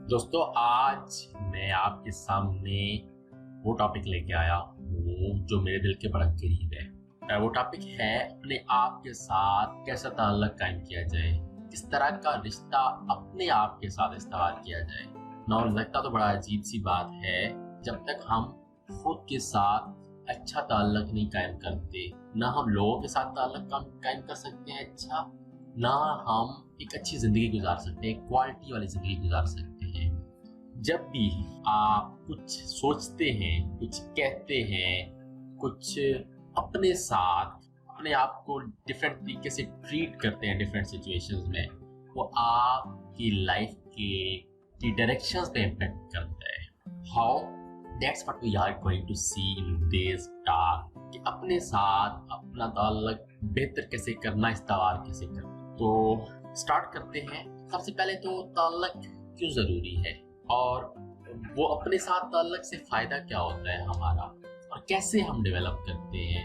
दोस्तों, आज मैं आपके सामने वो टॉपिक लेके आया हूँ जो मेरे दिल के बड़ा करीब है। वो टॉपिक है अपने आप के साथ कैसा ताल्लुक कायम किया जाए, किस तरह का रिश्ता अपने आप के साथ इस्तेमाल किया जाए। ना लगता तो बड़ा अजीब सी बात है, जब तक हम खुद के साथ अच्छा ताल्लुक नहीं कायम करते, ना हम लोगों के साथ ताल्लुक कायम कर सकते हैं अच्छा, ना हम एक अच्छी जिंदगी गुजार सकते हैं, क्वालिटी वाली जिंदगी गुजार सकते हैं। जब भी आप कुछ सोचते हैं, कुछ कहते हैं, कुछ अपने साथ अपने आप को डिफरेंट तरीके से ट्रीट करते हैं डिफरेंट सिचुएशंस में, वो आपकी लाइफ की डायरेक्शंस पे इम्पैक्ट करता है। How that's what we are going to see in this talk कि अपने साथ अपना ताल्लुक बेहतर कैसे करना, इस्तेमाल कैसे करना। तो स्टार्ट करते हैं। सबसे पहले तो ताल्लुक क्यों जरूरी है और वो अपने साथ ताल्लुक से फायदा क्या होता है हमारा, और कैसे हम डेवलप करते हैं,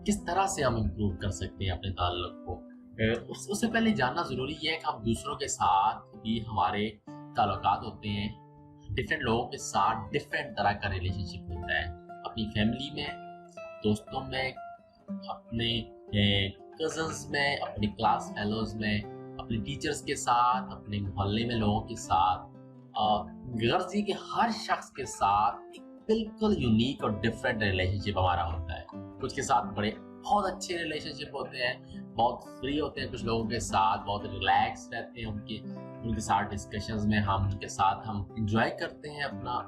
किस तरह से हम इम्प्रूव कर सकते हैं अपने ताल्लुक को। उससे पहले जानना जरूरी है कि हम दूसरों के साथ भी हमारे ताल्लुकात होते हैं। डिफरेंट लोगों के साथ डिफरेंट तरह का रिलेशनशिप होता है, अपनी फैमिली में, दोस्तों में, अपने कजन्स में, अपने क्लास फेलोज में, अपने टीचर्स के साथ, अपने मोहल्ले में लोगों के साथ, गर्जी के हर शख्स के साथ एक बिल्कुल यूनिक और डिफरेंट रिलेशनशिप हमारा होता है। कुछ के साथ बहुत अच्छे रिलेशनशिप होते हैं, बहुत फ्री होते हैं, कुछ लोगों के साथ बहुत रिलैक्स रहते हैं, उनके साथ डिस्कशंस में उनके साथ हम इंजॉय करते हैं अपना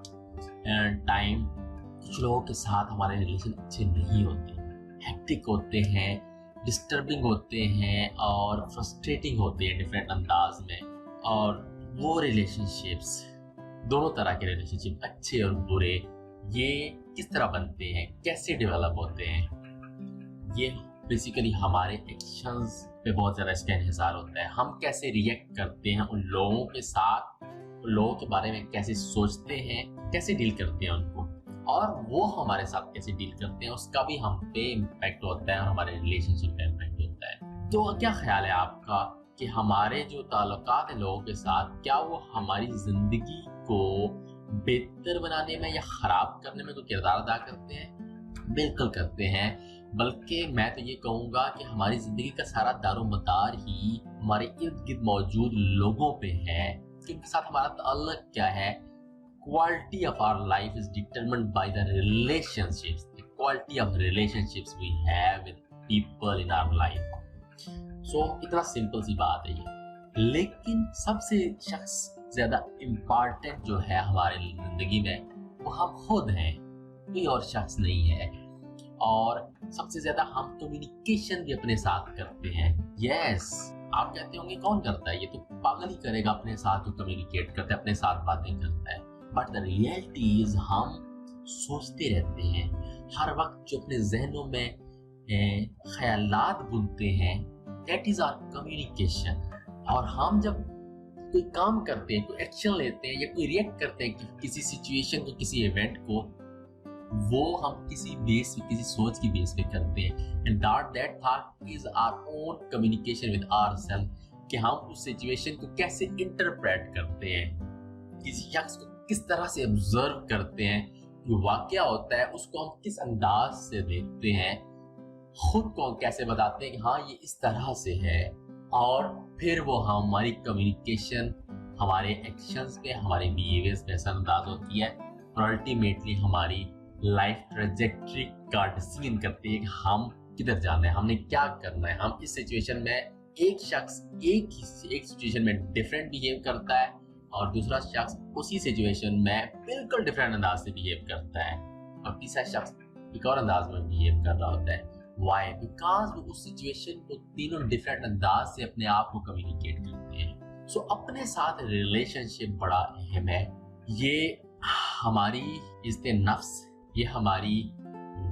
टाइम। कुछ लोगों के साथ हमारे रिलेशन अच्छे नहीं होते, हेक्टिक होते हैं, डिस्टर्बिंग होते हैं और फ्रस्ट्रेटिंग होते हैं डिफरेंट अंदाज में। और वो रिलेशनशिप्स, दोनों तरह के रिलेशनशिप, अच्छे और बुरे, ये किस तरह बनते हैं, कैसे डेवलप होते हैं, ये बेसिकली हमारे एक्शंस पे बहुत ज़्यादा इसका इन्हिसार होता है। हम कैसे रिएक्ट करते हैं उन लोगों के साथ, उन लोगों के बारे में कैसे सोचते हैं, कैसे डील करते हैं उनको, और वो हमारे साथ कैसे डील करते हैं, उसका भी हम पे इम्पैक्ट होता है और हमारे रिलेशनशिप पे इम्पैक्ट होता है। तो क्या ख्याल है आपका कि हमारे जो ताल्लुकात हैं लोगों के साथ, क्या वो हमारी जिंदगी को बेहतर बनाने में या खराब करने में कोई किरदार अदा करते हैं? बिल्कुल करते हैं, बल्कि मैं तो ये कहूँगा कि हमारी जिंदगी का सारा दारोमदार ही हमारे इर्द गिर्द मौजूद लोगों पे है कि उनके साथ हमारा ताल्लुक क्या है। Quality of our life is determined by the relationships, the quality of relationships we have with people in our life. So इतना सिंपल सी बात है ये, लेकिन सबसे शख्स ज्यादा इम्पोर्टेंट जो है हमारे जिंदगी में, वो हम खुद हैं, कोई और शख्स नहीं है। और सबसे ज्यादा हम कम्युनिकेशन भी अपने साथ करते हैं। यस, आप कहते होंगे कौन करता है, ये तो पागल ही करेगा अपने साथ तो कम्युनिकेट करता है, अपने साथ बातें करता है। बट द रियलिटी इज हम सोचते रहते हैं हर वक्त, जो अपने जहनों में ख्यालात बुनते हैं, दैट इज आवर कम्युनिकेशन। और हम जब कोई काम करते हैं, कोई एक्शन लेते हैं या कोई रिएक्ट करते हैं किसी सिचुएशन को, किसी इवेंट को, वो हम किसी सोच की बेस पे करते हैं। And that thought is our own communication with ourselves, कि हम उस सिचुएशन को कैसे इंटरप्रेट करते हैं, किसी शख्स को किस तरह से ऑब्जर्व करते हैं, जो वाकया होता है उसको हम किस अंदाज से देखते हैं, खुद को कैसे बताते हैं कि हाँ ये इस तरह से है, और फिर वो हमारी कम्युनिकेशन हमारे एक्शंस पे, हमारे बिहेवियर्स पे असर अंदाज होती है, और अल्टीमेटली हमारी लाइफ ट्रेजेक्ट्री का डिसीजन करती है कि हम किधर जाना है, हमने क्या करना है। हम इस सिचुएशन में, एक शख्स एक सिचुएशन में डिफरेंट बिहेव करता है और दूसरा शख्स उसी सिचुएशन में बिल्कुल डिफरेंट अंदाज से बिहेव करता है, और तीसरा शख्स एक और अंदाज में बिहेव कर रहा होता है। वाई? बिकॉज वो उस सिचुएशन को तीनों डिफरेंट अंदाज से अपने आप को कम्युनिकेट करते हैं। सो अपने साथ रिलेशनशिप बड़ा अहम है। ये हमारी इज्जत नफ्स, ये हमारी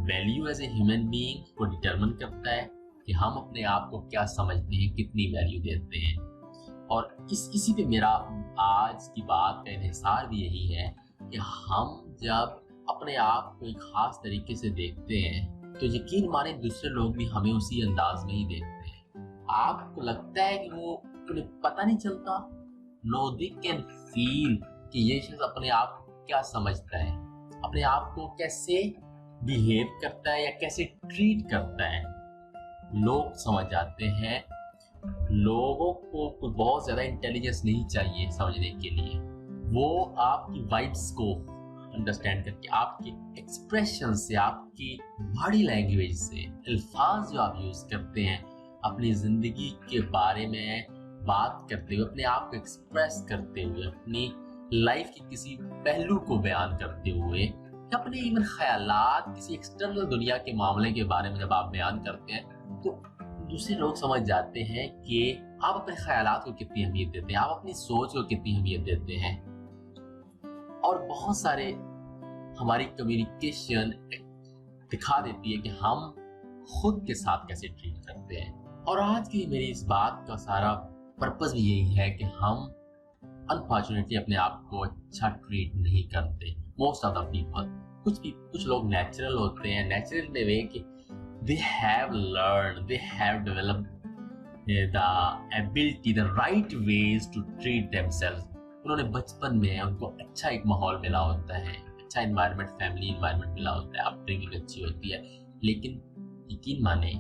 value as a human being को डिटरमिन करता है कि हम अपने आप को क्या समझते हैं, कितनी वैल्यू देते हैं। और इसी पे मेरा आज की बात का इन्हिसार भी यही है कि हम जब अपने आप को एक खास तरीके से देखते हैं, तो यकीन माने दूसरे लोग भी हमें उसी अंदाज में ही देखते हैं। आपको लगता है कि वो उन्हें पता नहीं चलता, नो, दे कैन फील कि ये शख्स अपने आप को क्या समझता है, अपने आप को कैसे बिहेव करता है या कैसे ट्रीट करता है। लोग समझ जाते हैं। लोगों को बहुत ज्यादा इंटेलिजेंस नहीं चाहिए समझने के लिए, वो आपकी वाइब्स को अंडरस्टैंड करके, आपके एक्सप्रेशन से, आपकी बॉडी लैंग्वेज से, अल्फाज जो आप यूज करते हैं अपनी जिंदगी के बारे में बात करते हुए, अपने आप को एक्सप्रेस करते हुए, अपनी लाइफ के किसी पहलू को बयान करते हुए, या अपने इवन ख्यालात किसी एक्सटर्नल दुनिया के मामले के बारे में जब आप बयान करते हैं, तो दूसरे लोग समझ जाते हैं कि आप अपने ख्यालात को कितनी अहमियत देते हैं, आप अपनी सोच को कितनी अहमियत देते हैं। और बहुत सारे हमारी कम्युनिकेशन दिखा देती है कि हम खुद के साथ कैसे ट्रीट करते हैं। और आज की मेरी इस बात का सारा पर्पस भी यही है कि हम अनफॉर्चुनेटली अपने आप को अच्छा ट्रीट नहीं करते। मोस्ट ऑफ द पीपल, कुछ लोग नेचुरल होते हैं, नेचुरल इन द वे कि they have learned, they have developed the ability, the right ways to treat themselves. उन्होंने बचपन में उनको अच्छा एक माहौल मिला होता है, अच्छा एनवायरनमेंट, फैमिली एनवायरनमेंट मिला होता है, अपब्रिंगिंग अच्छी होती है। लेकिन यकीन माने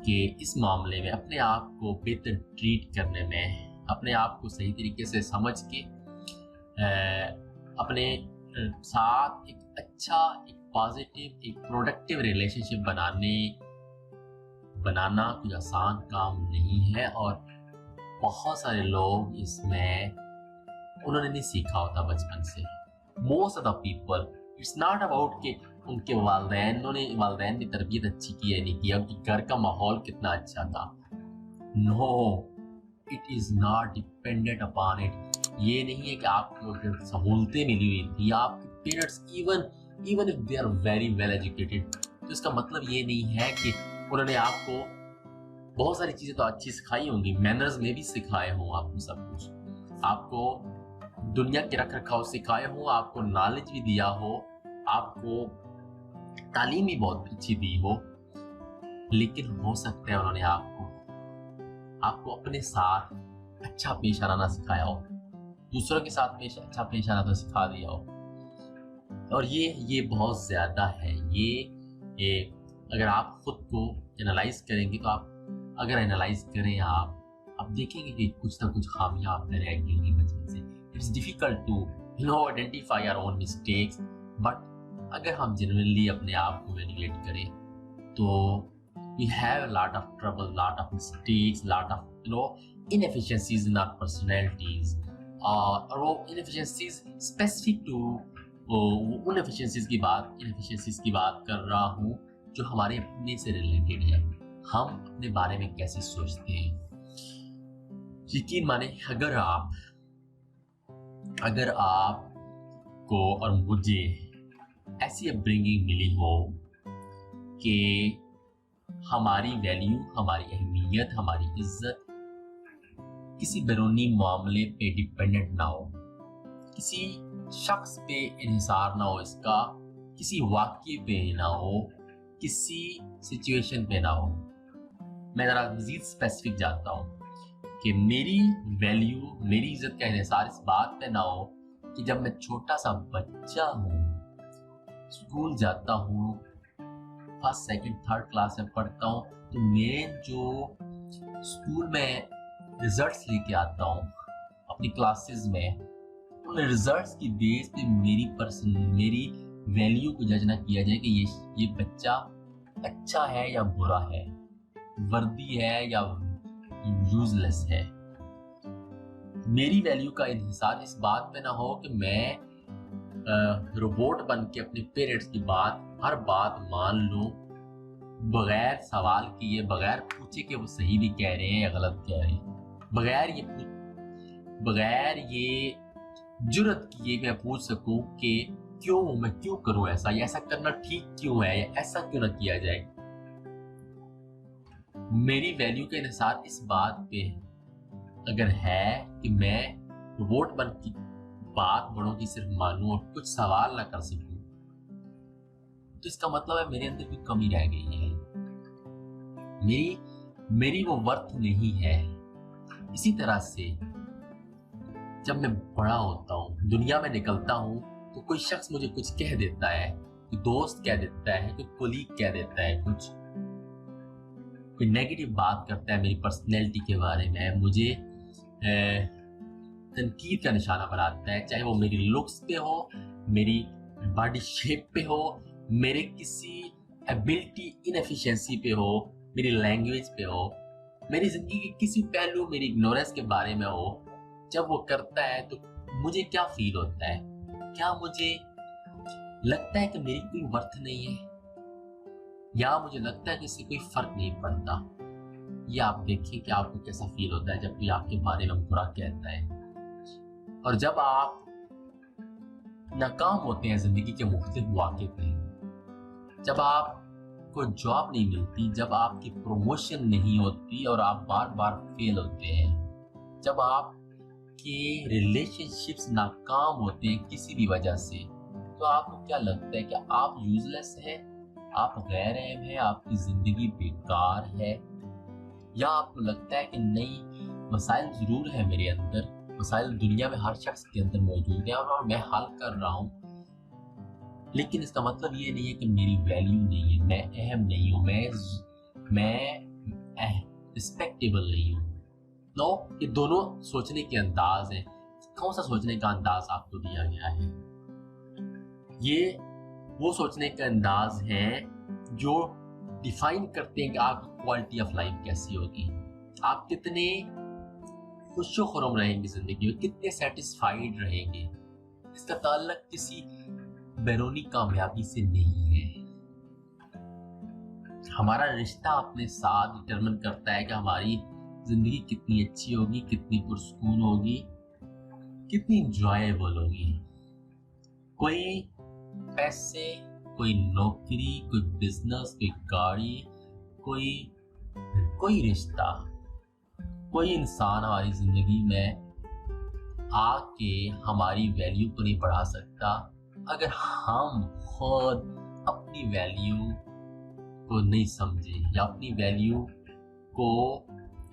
कि इस मामले में अपने आप को बेहतर ट्रीट करने में, अपने आप को सही तरीके से समझ के अपने साथ एक अच्छा, एक पॉजिटिव, एक प्रोडक्टिव रिलेशनशिप बनाना कोई आसान काम नहीं है। और बहुत सारे लोग इसमें उन्होंने नहीं सीखा होता बचपन से। Most of the people, it's not about कि उनके वालिदैन ने तरबियत अच्छी की है नहीं किया, उनके घर का माहौल कितना अच्छा था। No, it is not dependent upon it. ये नहीं है कि आपको सहूलतें मिली हुई थी, आपके parents even if they are very well educated, तो इसका मतलब ये नहीं है कि उन्होंने आपको बहुत सारी चीजें तो अच्छी सिखाई होंगी, मैनर्स में भी सिखाए हों, आपको सब कुछ, आपको दुनिया के रख रखाव सिखाए हों, आपको नॉलेज भी दिया हो, आपको तालीम भी बहुत अच्छी दी हो। लेकिन हो सकता है उन्होंने आपको अपने साथ अच्छा पेश आना सिखाया हो, दूसरों के साथ अच्छा पेश आना तो सिखा दिया हो। और ये बहुत ज्यादा है। ये अगर आप खुद को एनालाइज करेंगे, तो आप अगर एनालाइज करें आप देखेंगे कि कुछ ना कुछ खामियां आप में रह गई होंगी बचपन से। It's difficult to identify our own mistakes, but अगर हम जेन्युइनली अपने आप को वैल्यूएट करें तो we have lot of trouble, lot of mistakes, lot of inefficiencies in our personalities. और वो इनएफिशिएंसीज स्पेसिफिक टू उन इनएफिशिएंसीज की बात कर रहा हूँ जो हमारे अपने से रिलेटेड है। हम अपने बारे में कैसे सोचते हैं। यकीन माने, अगर आप को और मुझे ऐसी अपब्रिंगिंग मिली हो कि हमारी वैल्यू, हमारी अहमियत, हमारी इज्जत किसी बैरूनी मामले पे डिपेंडेंट ना हो, किसी शख्स पे इन्हिसार ना हो, इसका किसी वाक़ये पे ना हो, किसी सिचुएशन पे ना हो। मैं ज़रा मज़ीद स्पेसिफिक जाता हूँ कि मेरी वैल्यू, मेरी इज्जत का इन्हिसार इस बात पे ना हो कि जब मैं छोटा सा बच्चा हूँ, स्कूल जाता हूँ, फर्स्ट सेकंड थर्ड क्लास में पढ़ता हूँ, तो मैं जो स्कूल में रिजल्ट्स लेके आता हूँ अपनी क्लासेस में, उन रिजल्ट्स की बेस पे मेरी वैल्यू को जज ना किया जाए कि ये बच्चा अच्छा है या बुरा है, वर्दी है या यूजलेस है। मेरी वैल्यू का इन्हिसार इस बात पे ना हो कि मैं रोबोट बन के अपने पेरेंट्स की हर बात मान लूं, बगैर सवाल किए, बगैर पूछे कि वो सही भी कह रहे हैं या गलत कह रहे हैं, बगैर ये जुर्रत किए मैं पूछ सकूं कि मैं क्यों करूं ऐसा, या ऐसा करना ठीक क्यों है, या ऐसा क्यों ना किया जाए। मेरी वैल्यू का इन्हिसार इस बात पे अगर है कि मैं रोबोट बन की बात बड़ों की सिर्फ मानूं और कुछ सवाल ना कर सकूं, तो इसका मतलब है मेरे अंदर कोई कमी रह गई है, मेरी वो वर्थ नहीं है। इसी तरह से जब मैं बड़ा होता हूँ, दुनिया में निकलता हूँ, तो कोई शख्स मुझे कुछ कह देता है, कोई दोस्त कह देता है, कोई कोलीग कह देता है, कोई नेगेटिव बात करता है मेरी पर्सनैलिटी के बारे में, मुझे तनकीद का निशाना बनाता है, चाहे वो मेरी लुक्स पे हो, मेरी बॉडी शेप पे हो, मेरे किसी एबिलिटी इनएफिशिएंसी पे हो, मेरी लैंग्वेज पे हो, मेरी जिंदगी के किसी पहलू, मेरी इग्नोरेंस के बारे में हो, जब वो करता है तो मुझे क्या फील होता है? क्या मुझे लगता है कि मेरी कोई वर्थ नहीं है, या मुझे लगता है कि इससे कोई फर्क नहीं पड़ता? ये आप देखिए कि आपको कैसा फील होता है जब कोई आपके बारे में बुरा कहता है। और जब आप नाकाम होते हैं जिंदगी के मुख्तलिफ मौके पे, जब आपको जॉब नहीं मिलती, जब आपकी प्रमोशन नहीं होती और आप बार बार फेल होते हैं, जब आपके रिलेशनशिप्स नाकाम होते हैं किसी भी वजह से, तो आपको क्या लगता है कि आप यूजलेस हैं, आप गैर अहम हैं, आपकी जिंदगी बेकार है? या आपको लगता है कि नहीं, मसाइल जरूर है मेरे अंदर, मसाइल दुनिया में हर शख्स के अंदर मौजूद है और मैं हल कर रहा हूँ, लेकिन इसका मतलब ये नहीं है कि मेरी वैल्यू नहीं है, मैं अहम नहीं हूँ, मैं रिस्पेक्टेबल नहीं हूँ? तो ये दोनों सोचने के अंदाज हैं। कौन सा सोचने का अंदाज आपको दिया गया है? ये वो सोचने का अंदाज है जो डिफाइन करते हैं कि आपकी क्वालिटी ऑफ लाइफ कैसी होगी, आप कितने खुशो खुरम रहेंगे जिंदगी में, कितने सेटिस्फाइड रहेंगे। इसका ताल्लुक किसी बैरूनी कामयाबी से नहीं है। हमारा रिश्ता अपने साथ डिटरमिन करता है कि हमारी जिंदगी कितनी अच्छी होगी, कितनी पुरसकून होगी, कितनी इंजॉयबल होगी। कोई पैसे, कोई नौकरी, कोई बिजनेस, कोई गाड़ी, कोई रिश्ता, कोई इंसान हमारी जिंदगी में आके हमारी वैल्यू को नहीं बढ़ा सकता अगर हम खुद अपनी वैल्यू को नहीं समझे या अपनी वैल्यू को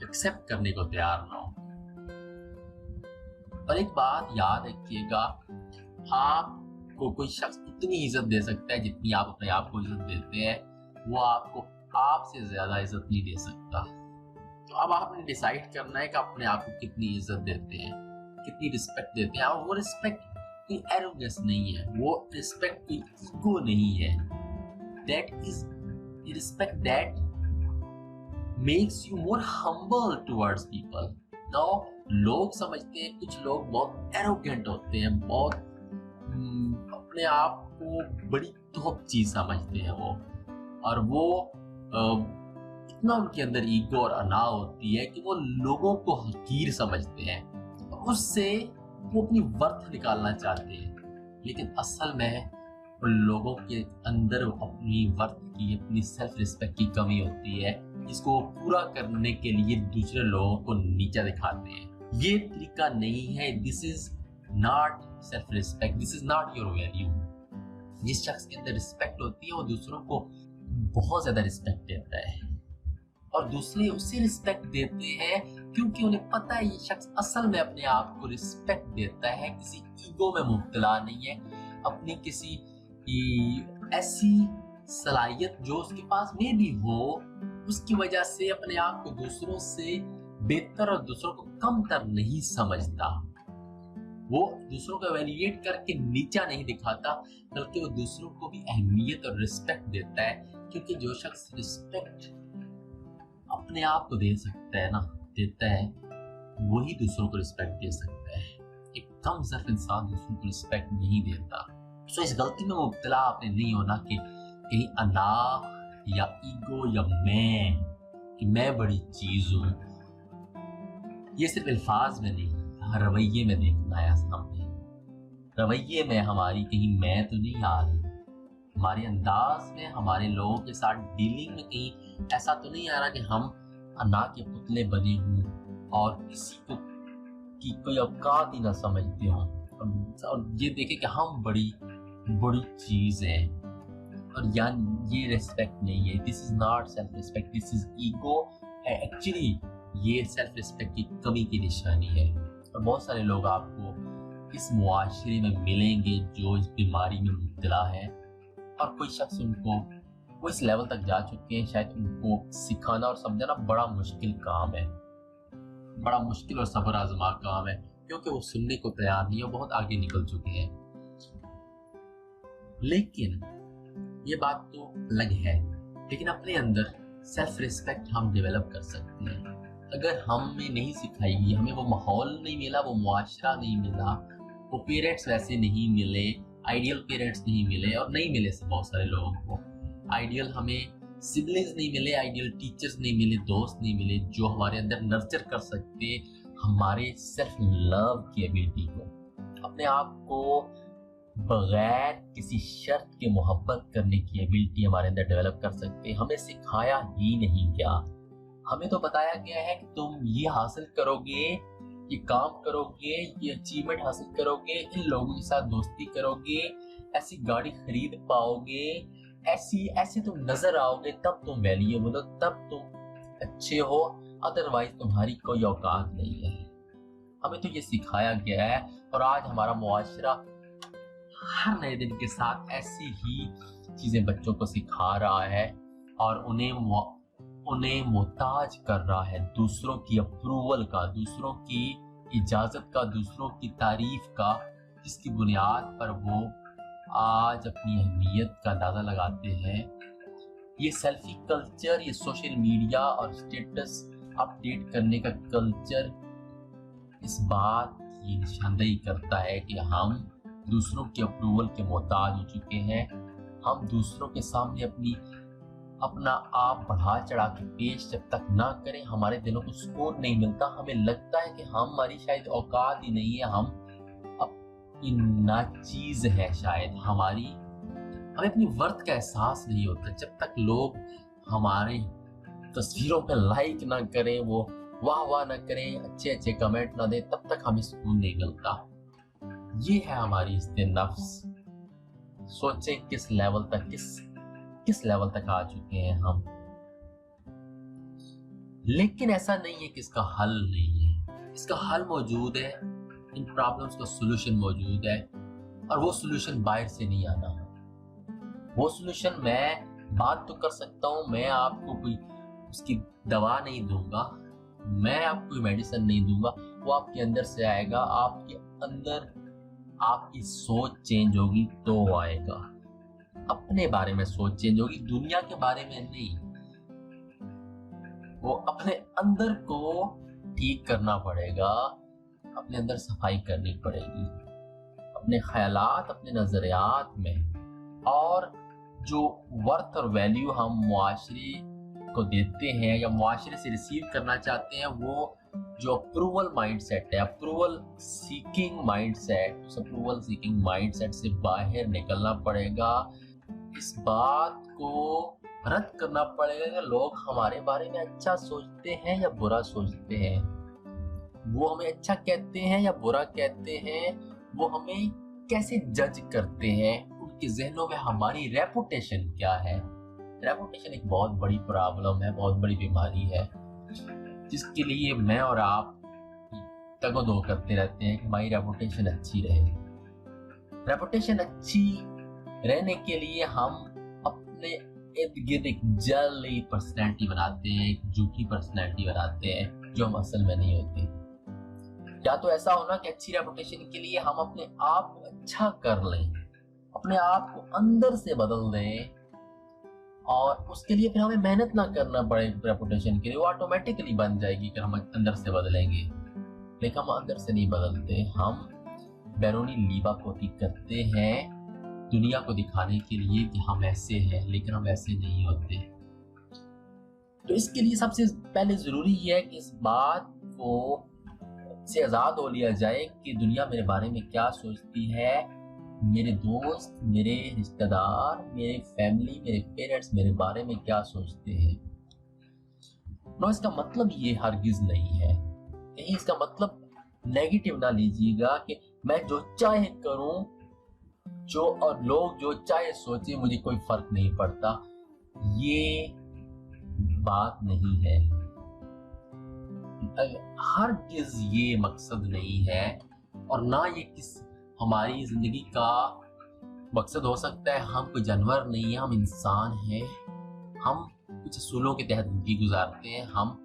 एक्सेप्ट करने को तैयार ना हो। और एक बात याद रखिएगा, आपको कोई शख्स उतनी इज्जत दे सकता है जितनी आप अपने आप को इज्जत देते हैं, वो आपको आपसे ज्यादा इज्जत नहीं दे सकता। तो अब आपने डिसाइड करना है कि अपने आप को कितनी इज्जत देते हैं, कितनी रिस्पेक्ट देते हैं। और वो रिस्पेक्ट कोई एरोगेंस नहीं है, वो रिस्पेक्ट कोई ईगो नहीं है। That is respect that makes you more humble towards people. Now लोग समझते हैं, कुछ लोग बहुत एरोगेंट होते हैं, बहुत अपने आप को बड़ी टॉप चीज समझते हैं वो, और वो इतना उनके अंदर ईगो और अना होती है कि वो लोगों को हकीर समझते हैं, उससे वो अपनी वर्थ निकालना चाहते हैं। लेकिन असल में उन लोगों के अंदर अपनी वर्थ की, अपनी सेल्फ रिस्पेक्ट की कमी होती है, जिसको वो पूरा करने के लिए दूसरे लोगों को नीचा दिखाते हैं। ये तरीका नहीं है। This is not self respect, this is not your value. जिस शख्स के अंदर रिस्पेक्ट होती है वो दूसरों को बहुत ज्यादा रिस्पेक्ट देता है, और दूसरे उसे रिस्पेक्ट देते हैं क्योंकि उन्हें पता है ये शख्स असल में अपने आप को रिस्पेक्ट देता है, किसी ईगो में मुब्तला नहीं है, अपनी किसी ऐसी सलाहियत जो उसके पास में भी हो, उसकी वजह से अपने आप को दूसरों से बेहतर और दूसरों को कमतर नहीं समझता। वो दूसरों को वैल्यूएट करके नीचा नहीं दिखाता, बल्कि वो दूसरों को भी अहमियत और रिस्पेक्ट देता है, क्योंकि जो शख्स रिस्पेक्ट अपने आप को दे सकता है ना, देता है, वही दूसरों को रिस्पेक्ट दे सकता है। एक कम सर्फ इंसान दूसरों को रिस्पेक्ट नहीं देता। तो इस गलती में मुब्तला आपने नहीं होना कि कहीं अना या ईगो या मैं बड़ी चीज हूं। ये सिर्फ अल्फाज में नहीं, रवैये में देखना है सामने। रवैये में हमारी कहीं मैं तो नहीं आ रही, हमारे अंदाज में, हमारे लोगों के साथ डीलिंग में कहीं ऐसा तो नहीं आ रहा कि हम अना के पुतले बने हों और किसी को की कोई औकात ही ना समझते हों, और ये देखे कि हम बड़ी चीज है। और ये रिस्पेक्ट नहीं है। This is not self respect, this is ego. Actually ये सेल्फ रिस्पेक्ट की कमी की निशानी है। और बहुत सारे लोग आपको इस मुआशरे में मिलेंगे जो इस बीमारी में मुब्तला है, और कोई शख्स उनको वो इस लेवल तक जा चुके हैं, शायद उनको सिखाना और समझाना बड़ा मुश्किल काम है, बड़ा मुश्किल और सब्र आजमा काम है, क्योंकि वो सुनने को तैयार नहीं है, बहुत आगे निकल चुके हैं। लेकिन ये बात तो अलग है, लेकिन अपने अंदर सेल्फ रिस्पेक्ट हम डेवलप कर सकते हैं। अगर हमें नहीं सिखाई गई, हमें वो माहौल नहीं मिला, वो मुआशरा नहीं मिला, वो पेरेंट्स वैसे नहीं मिले, आइडियल पेरेंट्स नहीं मिले, और नहीं मिले से बहुत सारे लोगों को आइडियल, हमें सिबलिंग्स नहीं मिले, आइडियल टीचर्स नहीं मिले, दोस्त नहीं मिले जो हमारे अंदर नर्चर कर सकते हमारे सेल्फ लव की एबिलिटी को, अपने आप को बगैर किसी शर्त के मोहब्बत करने की एबिलिटी हमारे अंदर डेवलप कर सकते। हमें सिखाया ही नहीं गया, हमें तो बताया गया है कि तुम ये हासिल करोगे, ये काम करोगे, ये अचीवमेंट हासिल करोगे, इन लोगों के साथ दोस्ती करोगे, ऐसी गाड़ी खरीद पाओगे, ऐसे तुम नजर आओगे, तब तुम वैल्यूएबल हो, तब तुम अच्छे हो, अदरवाइज तुम्हारी कोई औकात नहीं है। हमें तो ये सिखाया गया है, और आज हमारा मुआशरा हर नए दिन के साथ ऐसी ही चीजें बच्चों को सिखा रहा है, और उन्हें मोहताज कर रहा है दूसरों की अप्रूवल का, दूसरों की इजाजत का, दूसरों की तारीफ का, जिसकी बुनियाद पर वो आज अपनी अहमियत का अंदाजा लगाते हैं। ये सेल्फी कल्चर, ये सोशल मीडिया और स्टेटस अपडेट करने का कल्चर इस बात की निशानदेही करता है कि हम दूसरों के अप्रूवल के मोहताज हो चुके हैं। हम दूसरों के सामने अपना आप बढ़ा चढ़ा के पेश जब तक ना करें, हमारे दिलों को सुकून नहीं मिलता। हमें लगता है कि हमारी शायद औकात ही नहीं है, हम नाचीज है, शायद हमें अपनी वर्थ का एहसास नहीं होता। जब तक लोग हमारे तस्वीरों पे लाइक ना करें, वो वाह ना करें, अच्छे अच्छे कमेंट ना दें, तब तक हमें सुकून नहीं मिलता। ये है हमारी इज्जत नफ्स। सोचें किस लेवल तक आ चुके हैं हम। लेकिन ऐसा नहीं है कि इसका हल नहीं है, इसका हल मौजूद है, इन प्रॉब्लम्स का सॉल्यूशन मौजूद है, और वो सॉल्यूशन बाहर से नहीं आना। वो सॉल्यूशन मैं बात तो कर सकता हूँ, मैं आपको कोई उसकी दवा नहीं दूंगा, मैं आपको कोई मेडिसिन नहीं दूंगा, वो आपके अंदर से आएगा। आपके अंदर आपकी सोच चेंज होगी तो आएगा। अपने बारे में सोच चेंज होगी, दुनिया के बारे में नहीं। वो अपने अंदर को ठीक करना पड़ेगा, अपने अंदर सफाई करनी पड़ेगी, अपने ख्यालात, अपने नजरियात में। और जो वर्थ और वैल्यू हम मुआशरे को देते हैं या मुआशरे से रिसीव करना चाहते हैं, वो जो अप्रूवल माइंडसेट है, अप्रूवल सीकिंग माइंडसेट, उस अप्रूवल सीकिंग माइंडसेट से बाहर निकलना पड़ेगा। इस बात को रद्द करना पड़ेगा कि लोग हमारे बारे में अच्छा सोचते हैं या बुरा सोचते हैं, वो हमें अच्छा कहते हैं या बुरा कहते हैं, वो हमें कैसे जज करते हैं, उनके जहनों में हमारी रेपुटेशन क्या है। रेपुटेशन एक बहुत बड़ी प्रॉब्लम है, बहुत बड़ी बीमारी है, जिसके लिए मैं और आप तगो-दो करते रहते हैं कि हमारी रेपुटेशन अच्छी रहे। रेपुटेशन अच्छी रहने के लिए हम अपने इर्द गिर्द एक जाली पर्सनैलिटी बनाते हैं, एक झूठी पर्सनैलिटी बनाते हैं जो हम असल में नहीं होते। या तो ऐसा होना कि अच्छी रेपुटेशन के लिए हम अपने आप को अच्छा कर लें, अपने आप को अंदर से बदल दें, और उसके लिए फिर हमें मेहनत ना करना पड़े रेपुटेशन के लिए, वो ऑटोमेटिकली बन जाएगी अगर हम अंदर से बदलेंगे। लेकिन हम अंदर से नहीं बदलते, हम बैरूनी लीबापोती करते हैं दुनिया को दिखाने के लिए कि हम ऐसे हैं, लेकिन हम ऐसे नहीं होते। तो इसके लिए सबसे पहले जरूरी है कि इस बात को से आजाद हो लिया जाए कि दुनिया मेरे बारे में क्या सोचती है, मेरे दोस्त, मेरे रिश्तेदार, मेरे फैमिली, मेरे पेरेंट्स मेरे बारे में क्या सोचते हैं। नो, इसका मतलब ये हरगिज नहीं है, कहीं इसका मतलब नेगेटिव ना लीजिएगा कि मैं जो चाहे करूं, जो और लोग जो चाहे सोचे, मुझे कोई फर्क नहीं पड़ता। ये बात नहीं है। हरगिज़ ये मकसद नहीं है और ना ये हमारी जिंदगी का मकसद हो सकता है। हम कोई जानवर नहीं है, हम इंसान हैं। हम कुछ असूलों के तहत जिंदगी गुजारते हैं। हम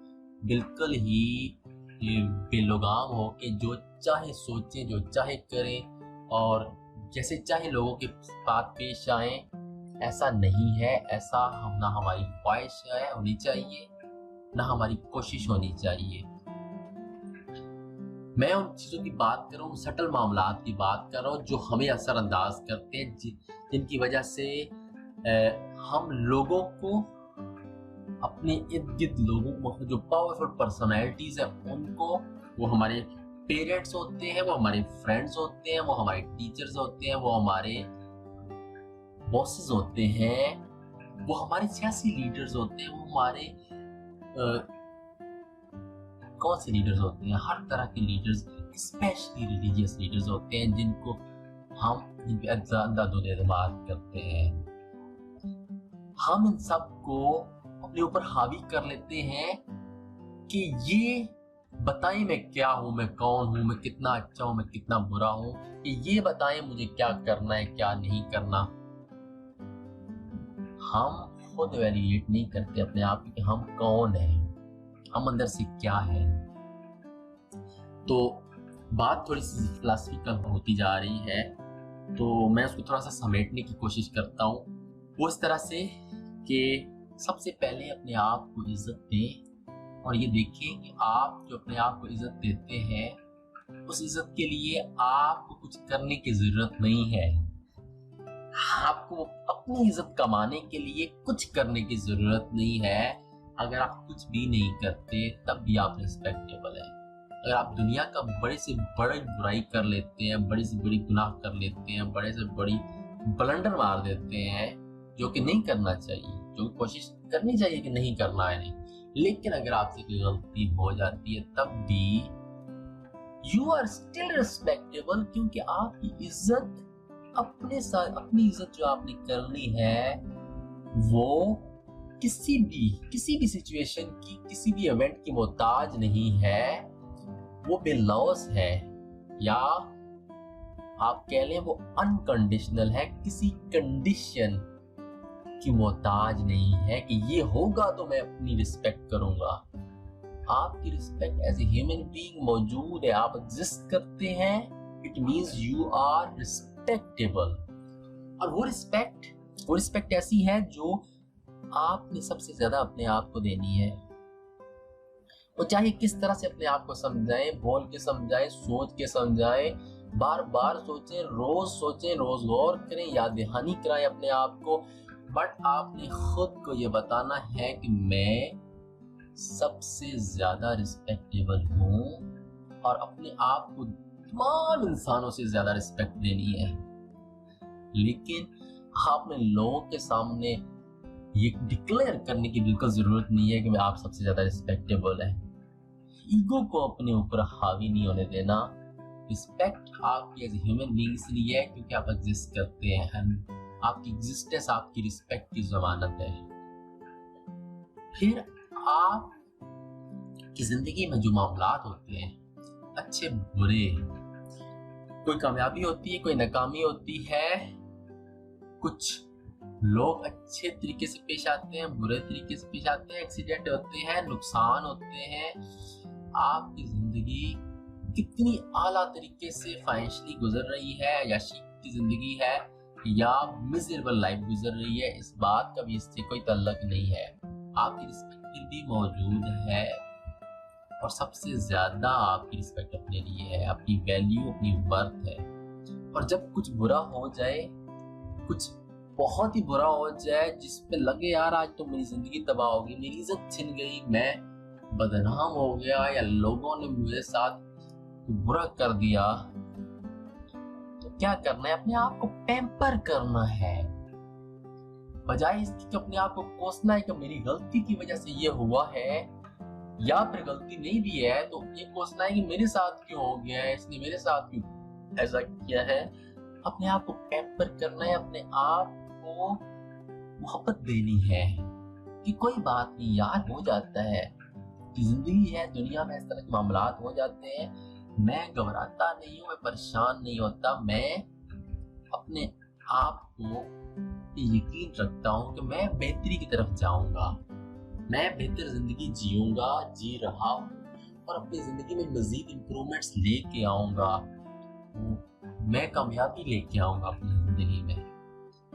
बिल्कुल ही बेलगाम हो के जो चाहे सोचें, जो चाहे करें और जैसे चाहे लोगों के साथ पेश आए, ऐसा नहीं है। ऐसा ना हमारी ख्वाहिश है होनी चाहिए, ना हमारी कोशिश होनी चाहिए। मैं उन चीज़ों की बात कर रहा हूँ, सटल मामलात की बात कर रहा हूँ जो हमें असरअंदाज करते हैं, जिनकी वजह से हम लोगों को, अपने इर्द गिर्द लोगों को, जो पावरफुल पर्सनैलिटीज है उनको, वो हमारे पेरेंट्स होते हैं, वो हमारे फ्रेंड्स होते हैं, वो हमारे टीचर्स होते हैं, वो हमारे बॉसेस होते हैं, वो हमारे सियासी लीडर्स होते हैं, वो हमारे कौन से लीडर्स होते हैं, हर तरह के लीडर्स, स्पेशली रिलीजियस लीडर्स होते हैं जिन पे अंधाधुंध एतमाद करते हैं। हम इन सब को अपने ऊपर हावी कर लेते हैं कि ये बताएं मैं क्या हूं, मैं कौन हूं, मैं कितना अच्छा हूं, मैं कितना बुरा हूं, कि ये बताएं मुझे क्या करना है, क्या नहीं करना। हम खुद वैल्यूएट नहीं करते अपने आप कि हम कौन हैं, हम अंदर से क्या है। तो बात थोड़ी सी फिलॉसफिकल होती जा रही है, तो मैं उसको थोड़ा सा समेटने की कोशिश करता हूँ वो इस तरह से कि सबसे पहले अपने आप को इज्जत दें और ये देखें कि आप जो अपने आप को इज्जत देते हैं, उस इज्जत के लिए आपको कुछ करने की जरूरत नहीं है। आपको अपनी इज्जत कमाने के लिए कुछ करने की जरूरत नहीं है। अगर आप कुछ भी नहीं करते तब भी आप रिस्पेक्टेबल है। अगर आप दुनिया का बड़े से बड़ी बुराई कर लेते हैं, बड़ी से बड़ी गुनाह कर लेते हैं, बड़े से बड़ी ब्लंडर मार देते हैं, जो कि नहीं करना चाहिए, जो कोशिश करनी चाहिए कि नहीं करना है, नहीं, लेकिन अगर आपसे कोई गलती हो जाती है तब भी यू आर स्टिल रिस्पेक्टेबल, क्योंकि आपकी इज्जत अपने साथ, अपनी इज्जत जो आपने करनी है वो किसी भी सिचुएशन की, किसी भी इवेंट की मोहताज नहीं है। वो बेलौस है, या आप कह लें वो अनकंडीशनल है, किसी कंडीशन की मोहताज नहीं है कि ये होगा तो मैं अपनी रिस्पेक्ट करूंगा। आपकी respect as a human being मौजूद है, आप एग्जिस्ट करते हैं, it means you are respectable. और वो रिस्पेक्ट ऐसी है जो आपने सबसे ज्यादा अपने आप को देनी है। वो चाहे किस तरह से अपने आप को समझाएं, बोल के समझाएं, सोच के समझाएं, बार बार सोचें, रोज गौर करें, याद दहानी कराएं अपने आप को, बट आपने खुद को ये बताना है कि मैं सबसे ज्यादा रिस्पेक्टेबल हूं और अपने आप को तमाम इंसानों से ज्यादा रिस्पेक्ट देनी है। लेकिन आपने लोगों के सामने ये डिक्लेयर करने की बिल्कुल जरूरत नहीं है कि मैं आप सबसे ज्यादा रिस्पेक्टेबल है। ईगो को अपने ऊपर हावी नहीं होने देना। रिस्पेक्ट आपकी एज ए ह्यूमन बीइंग इसलिए है क्योंकि आप एग्जिस्ट करते हैं, आपकी एग्जिस्टेंस आपकी रिस्पेक्ट की जमानत है। फिर आप की जिंदगी में जो मामलात होते हैं, अच्छे बुरे, कोई कामयाबी होती है, कोई नाकामी होती है, कुछ लोग अच्छे तरीके से पेश आते हैं, बुरे तरीके से पेश आते हैं, एक्सीडेंट होते हैं, नुकसान होते हैं। आपकी जिंदगी कितनी आला तरीके से फाइनेंशियली गुजर रही है, या की जिंदगी है, या मिजरेबल लाइफ गुजर रही है, इस बात का भी इससे कोई तल्लक नहीं है। आपकी रिस्पेक्ट फिर भी मौजूद है और सबसे ज्यादा आपकी रिस्पेक्ट अपने लिए है, अपनी वैल्यू, अपनी वर्थ है। और जब कुछ बुरा हो जाए, कुछ बहुत ही बुरा हो जाए, जिसपे लगे यार आज तो मेरी जिंदगी तबाह होगी, मेरी इज्जत छिन गई, मैं बदनाम हो गया, या लोगों ने मुझे साथ बुरा कर दिया, तो क्या करना है? अपने आप को पैम्पर करना है, बजाय इसकी कि अपने आप को कोसना है कि मेरी गलती की वजह से ये हुआ है, या फिर गलती नहीं भी है तो ये कोसना है कि मेरे साथ क्यों हो गया है, इसने मेरे साथ क्यों ऐसा किया है। अपने आप को पैम्पर करना है, अपने आप को मोहब्बत देनी है कि कोई बात नहीं यार, हो जाता है, जिंदगी है, दुनिया में इस तरह के मामलात हो जाते हैं। मैं घबराता नहीं हूँ, मैं परेशान नहीं होता, मैं अपने आप को यकीन रखता हूँ कि मैं बेहतरी की तरफ जाऊंगा, मैं बेहतर जिंदगी जीऊंगा, जी रहा हूँ और अपनी जिंदगी में मजीद इम्प्रूवमेंट्स लेके आऊंगा, मैं कामयाबी लेके आऊंगा अपनी जिंदगी में।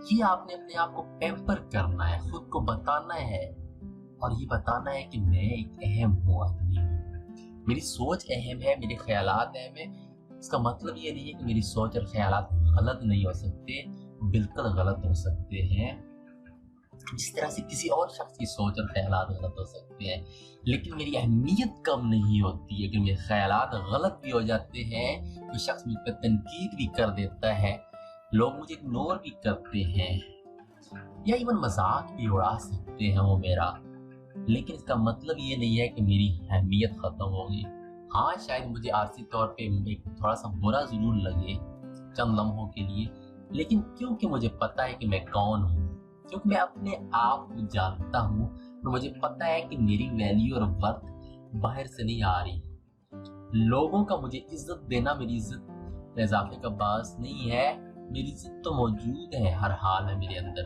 ये आपने अपने आप को पैम्पर करना है, खुद को बताना है और ये बताना है कि मैं एक अहम हूँ, आदमी हूँ, मेरी सोच अहम है, मेरे ख्यालात अहम है। इसका मतलब ये नहीं है कि मेरी सोच और ख्यालात गलत नहीं हो सकते, बिल्कुल गलत हो सकते हैं, जिस तरह से किसी और शख्स की सोच और ख्यालात गलत हो सकते हैं। लेकिन मेरी अहमियत कम नहीं होती है कि मेरे ख्यालात गलत भी हो जाते हैं, कोई शख्स मुझ पर तनकीद भी कर देता है, लोग मुझे इग्नोर भी करते हैं या इवन मजाक भी उड़ा सकते हैं वो मेरा, लेकिन इसका मतलब ये नहीं है कि मेरी अहमियत खत्म होगी। हाँ, शायद मुझे आर्थिक तौर पे थोड़ा सा बुरा जरूर लगे चंद लम्हों के लिए, लेकिन क्योंकि मुझे पता है कि मैं कौन हूँ, क्योंकि मैं अपने आप को जानता हूँ और मुझे पता है कि मेरी वैल्यू और वर्थ बाहर से नहीं आ रही। लोगों का मुझे इज्जत देना मेरी इज्जत में इजाफे का बास नहीं है, मेरी इज्जत तो मौजूद है हर हाल में मेरे अंदर।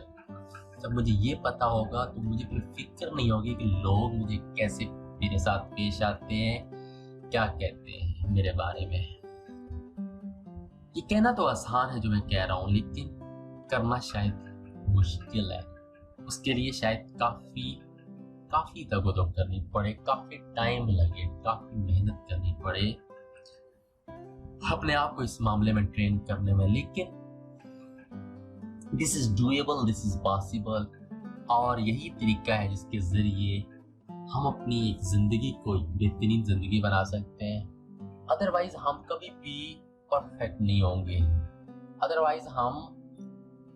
जब मुझे ये पता होगा तो मुझे फिर फिक्र नहीं होगी कि लोग मुझे कैसे मेरे साथ पेश आते हैं, क्या कहते हैं मेरे बारे में। ये कहना तो आसान है जो मैं कह रहा हूँ, लेकिन करना शायद मुश्किल है। उसके लिए शायद काफी तगोदो करनी पड़े, काफी टाइम लगे, काफी मेहनत करनी पड़े अपने आप को इस मामले में ट्रेन करने में। लेकिन this is doable, this is possible, और यही तरीका है जिसके जरिए हम अपनी एक जिंदगी को बेहतरीन जिंदगी बना सकते हैं। अदरवाइज हम कभी भी परफेक्ट नहीं होंगे, अदरवाइज हम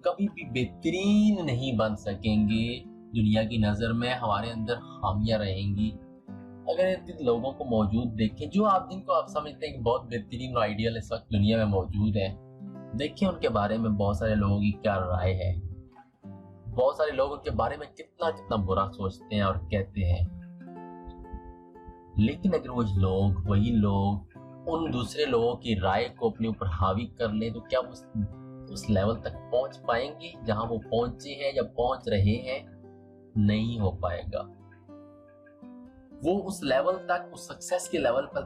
कभी भी बेहतरीन नहीं बन सकेंगे। दुनिया की नजर में हमारे अंदर खामियां रहेंगी। अगर इन लोगों को मौजूद देखें जो जिनको आप समझते हैं कि बहुत बेहतरीन और आइडियल इस वक्त दुनिया में मौजूद है, देखिए उनके बारे में बहुत सारे लोगों की क्या राय है, बहुत सारे लोग उनके बारे में कितना कितना बुरा सोचते हैं और कहते हैं। लेकिन अगर वही लोग उन दूसरे लोगों की राय को अपने ऊपर हावी कर ले तो क्या उस लेवल तक पहुंच पाएंगे जहां वो पहुंचे हैं या पहुंच रहे हैं? नहीं हो पाएगा। वो उस लेवल तक, उस सक्सेस के लेवल पर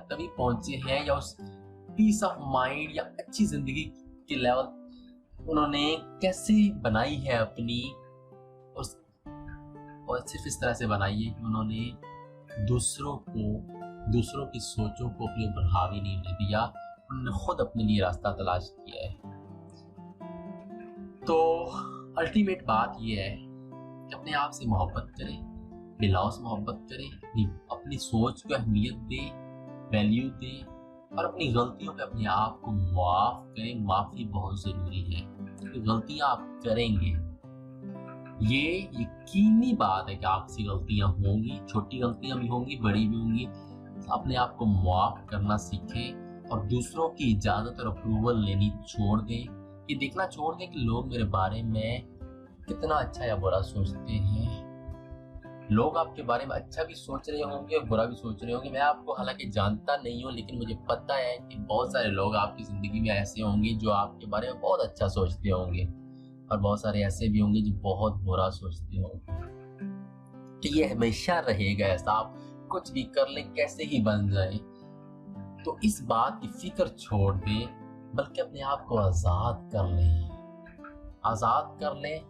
तभी पहुंचे हैं, या उस पीस ऑफ माइंड या अच्छी जिंदगी के लेवल उन्होंने कैसे बनाई है अपनी, और सिर्फ इस तरह से बनाई है कि उन्होंने दूसरों की सोचों को अपने ऊपर हावी नहीं होने दिया, उन्होंने खुद अपने लिए रास्ता तलाश किया है। तो अल्टीमेट बात यह है कि अपने आप से मोहब्बत करें, बिलौस मोहब्बत करें, अपनी सोच को अहमियत दें, वैल्यू दें और अपनी गलतियों पे अपने आप को माफ करें। माफी बहुत जरूरी है क्योंकि गलतियां आप करेंगे, ये यकीनी बात है कि आपसे गलतियां होंगी, छोटी गलतियां भी होंगी, बड़ी भी होंगी। अपने आप को माफ करना सीखें और दूसरों की इजाजत और अप्रूवल लेनी छोड़ दें। ये देखना छोड़ दें कि लोग मेरे बारे में कितना अच्छा या बुरा सोचते हैं। लोग आपके बारे में अच्छा भी सोच रहे होंगे और बुरा भी सोच रहे होंगे। मैं आपको हालांकि जानता नहीं हूँ, लेकिन मुझे पता है कि बहुत सारे लोग आपकी जिंदगी में ऐसे होंगे जो आपके बारे में बहुत अच्छा सोचते होंगे और बहुत सारे ऐसे भी होंगे जो बहुत बुरा सोचते होंगे। तो ये हमेशा रहेगा ऐसा, आप कुछ भी कर लें, कैसे ही बन जाए। तो इस बात की फिक्र छोड़ दें, बल्कि अपने आप को आजाद कर लें,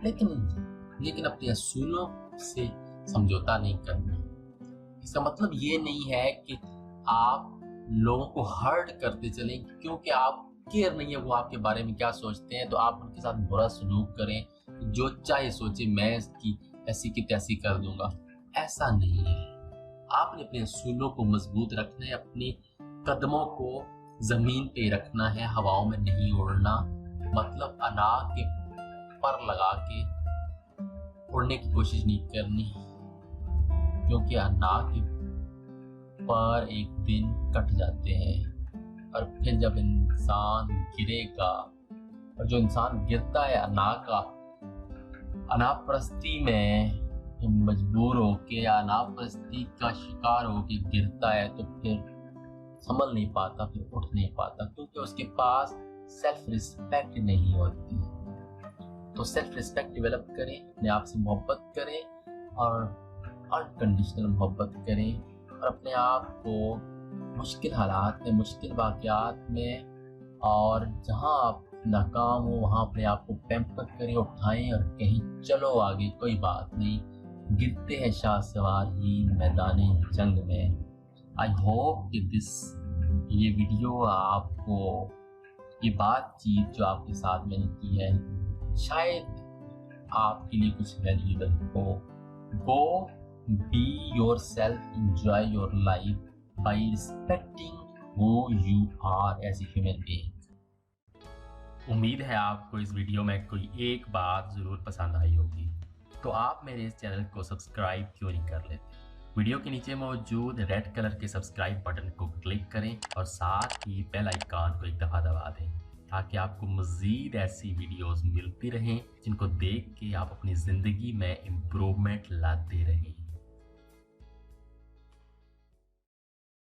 लेकिन अपने असूलों से समझौता नहीं करना। इसका मतलब ये नहीं है कि आप लोगों को हर्ट करते चलें, क्योंकि आप केयर नहीं है वो आपके बारे में क्या सोचते हैं तो आप उनके साथ बुरा सलूक करें, जो चाहे सोचे मैं इसकी ऐसी की तैसी कर दूंगा। ऐसा नहीं है। आपने अपने असूलों को मजबूत रखना है, अपने कदमों को जमीन पे रखना है, हवाओं में नहीं उड़ना। मतलब अनार के पर लगा के उड़ने की कोशिश नहीं करनी, क्योंकि अनार के पर एक दिन कट जाते हैं और फिर जब इंसान गिरेगा, और जो इंसान गिरता है अनार परस्ती में, मजबूर होके या नापसंदी का शिकार होके गिरता है तो फिर संभल नहीं पाता, फिर उठ नहीं पाता, क्योंकि उसके पास सेल्फ रिस्पेक्ट नहीं होती। तो सेल्फ रिस्पेक्ट डेवलप करें, अपने आप से मोहब्बत करें और अनकंडीशनल मोहब्बत करें, और अपने आप को मुश्किल हालात में, मुश्किल वाक़यात में और जहाँ आप नाकाम हो वहाँ अपने आप को पैम्पर करें, उठाएं और कहें चलो आगे, कोई बात नहीं, गिरते हैं शाह सवार ही मैदाने जंग में। आई होप कि ये वीडियो आपको, ये बातचीत जो आपके साथ मैंने की है, शायद आपके लिए कुछ वैल्यूएबल हो। Go be yourself, enjoy your life by respecting who you are as a human being. उम्मीद है आपको इस वीडियो में कोई एक बात ज़रूर पसंद आई होगी, तो आप मेरे इस चैनल को सब्सक्राइब क्यों नहीं कर लेते। वीडियो के नीचे मौजूद रेड कलर के सब्सक्राइब बटन को क्लिक करें और साथ ही बेल आइकन को एक दफ़ा दबा दें, ताकि आपको मज़ीद ऐसी वीडियोस मिलती रहें जिनको देख के आप अपनी ज़िंदगी में इम्प्रूवमेंट लाते रहें।